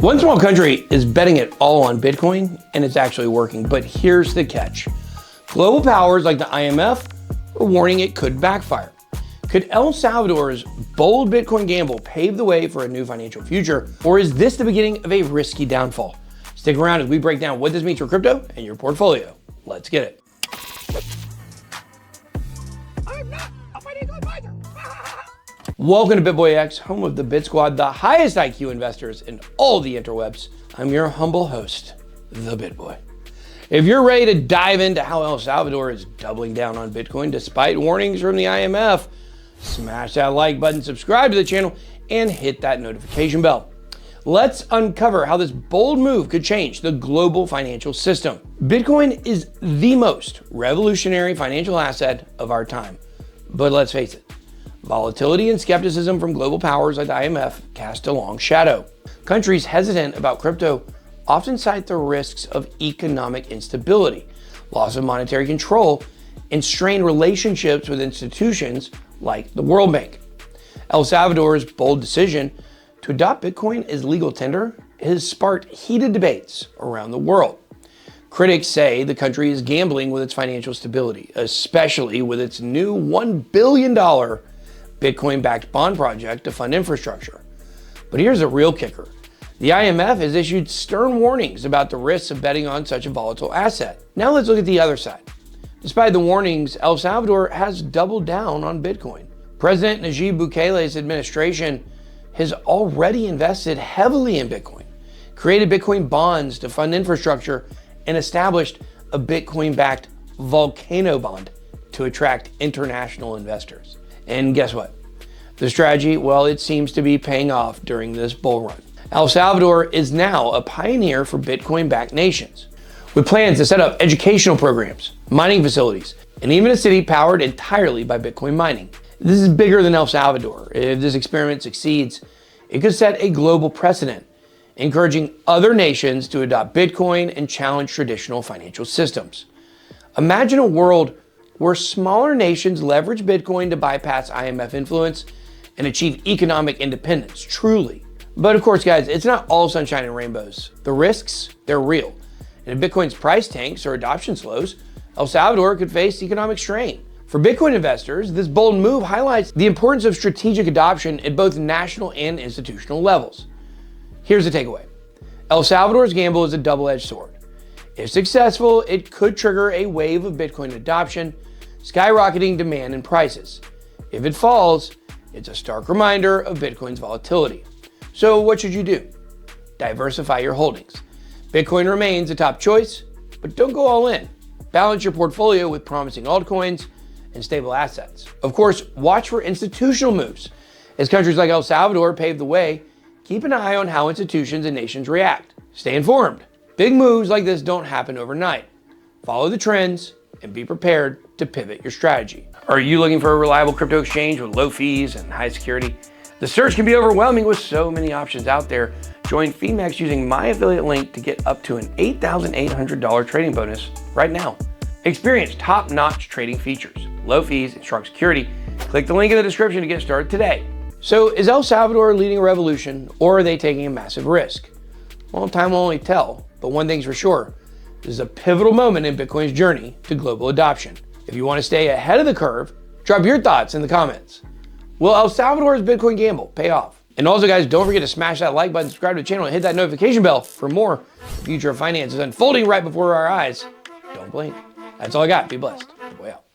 One small country is betting it all on Bitcoin, and it's actually working. But here's the catch. Global powers like the IMF are warning it could backfire. Could El Salvador's bold Bitcoin gamble pave the way for a new financial future, or is this the beginning of a risky downfall? Stick around as we break down what this means for crypto and your portfolio. Let's get it. I'm not a financial advisor. Welcome to BitBoyX, home of the Bit Squad, the highest IQ investors in all the interwebs. I'm your humble host, the BitBoy. If you're ready to dive into how El Salvador is doubling down on Bitcoin despite warnings from the IMF, smash that like button, subscribe to the channel, and hit that notification bell. Let's uncover how this bold move could change the global financial system. Bitcoin is the most revolutionary financial asset of our time. But let's face it, volatility and skepticism from global powers like the IMF cast a long shadow. Countries hesitant about crypto often cite the risks of economic instability, loss of monetary control, and strained relationships with institutions like the World Bank. El Salvador's bold decision to adopt Bitcoin as legal tender has sparked heated debates around the world. Critics say the country is gambling with its financial stability, especially with its new $1 billion Bitcoin-backed bond project to fund infrastructure. But here's the real kicker. The IMF has issued stern warnings about the risks of betting on such a volatile asset. Now let's look at the other side. Despite the warnings, El Salvador has doubled down on Bitcoin. President Nayib Bukele's administration has already invested heavily in Bitcoin, created Bitcoin bonds to fund infrastructure, and established a Bitcoin-backed volcano bond to attract international investors. And guess what? The strategy, well, it seems to be paying off during this bull run. El Salvador is now a pioneer for Bitcoin-backed nations, with plans to set up educational programs, mining facilities, and even a city powered entirely by Bitcoin mining. This is bigger than El Salvador. If this experiment succeeds, it could set a global precedent, encouraging other nations to adopt Bitcoin and challenge traditional financial systems. Imagine a world where smaller nations leverage Bitcoin to bypass IMF influence and achieve economic independence, truly. But of course, guys, it's not all sunshine and rainbows. The risks, they're real. And if Bitcoin's price tanks or adoption slows, El Salvador could face economic strain. For Bitcoin investors, this bold move highlights the importance of strategic adoption at both national and institutional levels. Here's the takeaway. El Salvador's gamble is a double-edged sword. If successful, it could trigger a wave of Bitcoin adoption, skyrocketing demand and prices. If it falls, it's a stark reminder of Bitcoin's volatility. So what should you do? Diversify your holdings. Bitcoin remains a top choice, but don't go all in. Balance your portfolio with promising altcoins and stable assets. Of course, watch for institutional moves. As countries like El Salvador pave the way, keep an eye on how institutions and nations react. Stay informed. Big moves like this don't happen overnight. Follow the trends and be prepared to pivot your strategy. Are you looking for a reliable crypto exchange with low fees and high security? The search can be overwhelming with so many options out there. Join Phemex using my affiliate link to get up to an $8,800 trading bonus right now. Experience top-notch trading features, low fees, and strong security. Click the link in the description to get started today. So is El Salvador leading a revolution, or are they taking a massive risk? Well, time will only tell, but one thing's for sure. This is a pivotal moment in Bitcoin's journey to global adoption. If you want to stay ahead of the curve, drop your thoughts in the comments. Will El Salvador's Bitcoin gamble pay off? And also, guys, don't forget to smash that like button, subscribe to the channel, and hit that notification bell for more. The future of finance is unfolding right before our eyes. Don't blink. That's all I got. Be blessed. Way out.